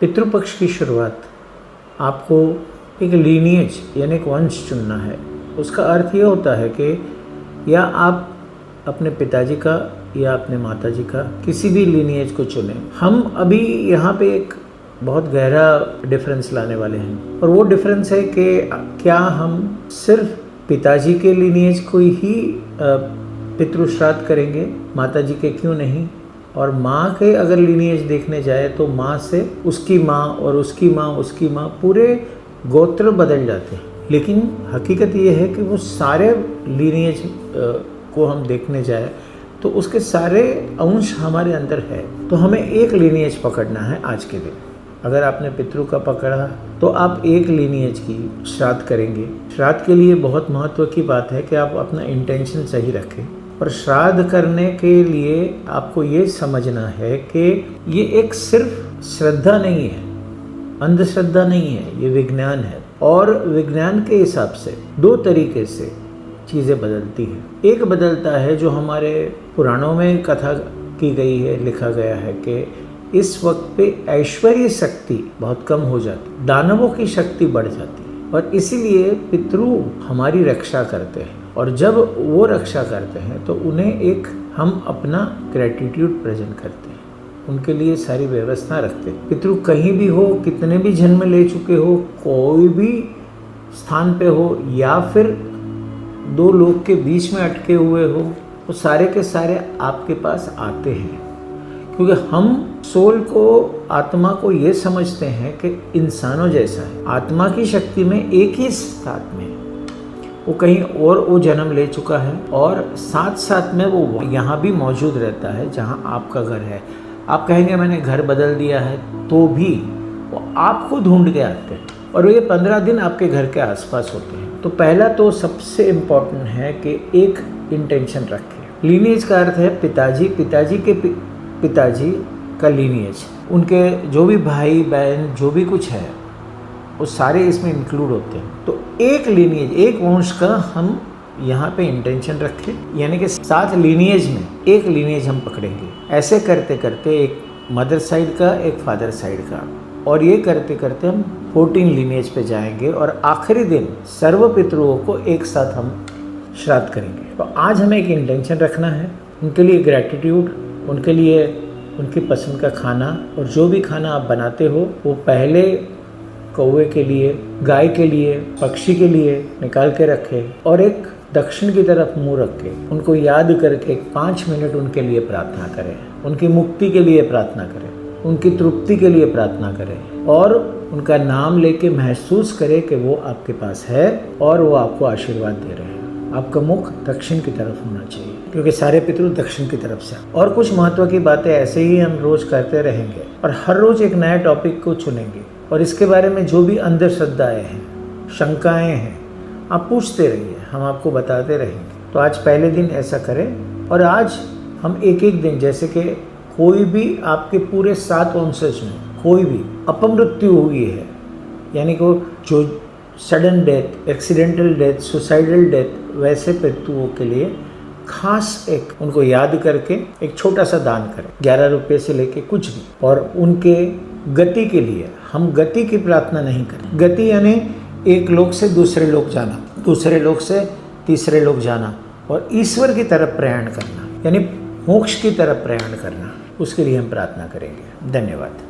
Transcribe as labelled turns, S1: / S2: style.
S1: पितृपक्ष की शुरुआत आपको एक लीनिएज यानी एक वंश चुनना है। उसका अर्थ ये होता है कि या आप अपने पिताजी का या अपने माताजी का किसी भी लीनिएज को चुनें। हम अभी यहाँ पे एक बहुत गहरा डिफरेंस लाने वाले हैं, और वो डिफरेंस है कि क्या हम सिर्फ पिताजी के लीनिएज को ही पितृश्राद्ध करेंगे, माताजी के क्यों नहीं। और माँ के अगर लीनिएज देखने जाए तो माँ से उसकी माँ और उसकी माँ पूरे गोत्र बदल जाते हैं। लेकिन हकीकत ये है कि वो सारे लीनिएज को हम देखने जाए तो उसके सारे अंश हमारे अंदर है। तो हमें एक लीनिएज पकड़ना है आज के दिन। अगर आपने पितृ का पकड़ा तो आप एक लीनिएज की श्राद्ध करेंगे। श्राद्ध के लिए बहुत महत्व की बात है कि आप अपना इंटेंशन सही रखें। और श्राद्ध करने के लिए आपको ये समझना है कि ये एक सिर्फ श्रद्धा नहीं है, अंधश्रद्धा नहीं है, ये विज्ञान है। और विज्ञान के हिसाब से दो तरीके से चीज़ें बदलती हैं। एक बदलता है जो हमारे पुराणों में कथा की गई है, लिखा गया है कि इस वक्त पे ऐश्वर्य शक्ति बहुत कम हो जाती, दानवों की शक्ति बढ़ जाती है, और इसीलिए पितृ हमारी रक्षा करते हैं। और जब वो रक्षा करते हैं तो उन्हें एक हम अपना ग्रेटिट्यूड प्रेजेंट करते हैं, उनके लिए सारी व्यवस्था रखते हैं। पितृ कहीं भी हो, कितने भी जन्म ले चुके हो, कोई भी स्थान पे हो, या फिर दो लोग के बीच में अटके हुए हो, वो सारे के सारे आपके पास आते हैं। क्योंकि हम सोल को, आत्मा को ये समझते हैं कि इंसानों जैसा है। आत्मा की शक्ति में एक ही साथ में वो कहीं और वो जन्म ले चुका है, और साथ साथ में वो यहाँ भी मौजूद रहता है जहाँ आपका घर है। आप कहेंगे मैंने घर बदल दिया है, तो भी वो आपको ढूंढ के आते हैं, और ये 15 दिन आपके घर के आसपास होते हैं। तो पहला तो सबसे इम्पोर्टेंट है कि एक इंटेंशन रखें। लीनिएज का अर्थ है पिताजी, पिताजी के पिताजी का लीनिएज, उनके जो भी भाई बहन जो भी कुछ है वो सारे इसमें इंक्लूड होते हैं। तो एक लीनिएज, एक वंश का हम यहाँ पे इंटेंशन रखें, यानी कि 7 लीनिएज में एक लीनिएज हम पकड़ेंगे। ऐसे करते करते एक मदर साइड का, एक फादर साइड का, और ये करते करते हम 14 लीनिएज पे जाएंगे, और आखिरी दिन सर्व पितरों को एक साथ हम श्राद्ध करेंगे। तो आज हमें एक इंटेंशन रखना है, उनके लिए ग्रैटिट्यूड, उनके लिए उनकी पसंद का खाना, और जो भी खाना आप बनाते हो वो पहले कौवे के लिए, गाय के लिए, पक्षी के लिए निकाल के रखें, और एक दक्षिण की तरफ मुंह रख के उनको याद करके 5 मिनट उनके लिए प्रार्थना करें, उनकी मुक्ति के लिए प्रार्थना करें, उनकी तृप्ति के लिए प्रार्थना करें, और उनका नाम लेके महसूस करें कि वो आपके पास है और वो आपको आशीर्वाद दे रहे हैं। आपका मुख दक्षिण की तरफ होना चाहिए, क्योंकि सारे पितृ दक्षिण की तरफ से। और कुछ महत्व की बातें ऐसे ही हम रोज करते रहेंगे, और हर रोज एक नया टॉपिक को चुनेंगे, और इसके बारे में जो भी अंधश्रद्धाएं हैं, शंकाएं हैं, आप पूछते रहिए, हम आपको बताते रहेंगे। तो आज पहले दिन ऐसा करें, और आज हम एक एक दिन, जैसे कि कोई भी आपके पूरे 7 वंशज में कोई भी अपमृत्यु हुई है, यानी कि जो sudden death, accidental death, suicidal death, वैसे पितृओं के लिए खास एक उनको याद करके एक छोटा सा दान करें, 11 रुपये से लेके कुछ भी। और उनके गति के लिए हम गति की प्रार्थना नहीं करें। गति यानी एक लोक से दूसरे लोक जाना, दूसरे लोक से तीसरे लोक जाना, और ईश्वर की तरफ प्रयाण करना, यानी मोक्ष की तरफ प्रयाण करना, उसके लिए हम प्रार्थना करेंगे। धन्यवाद।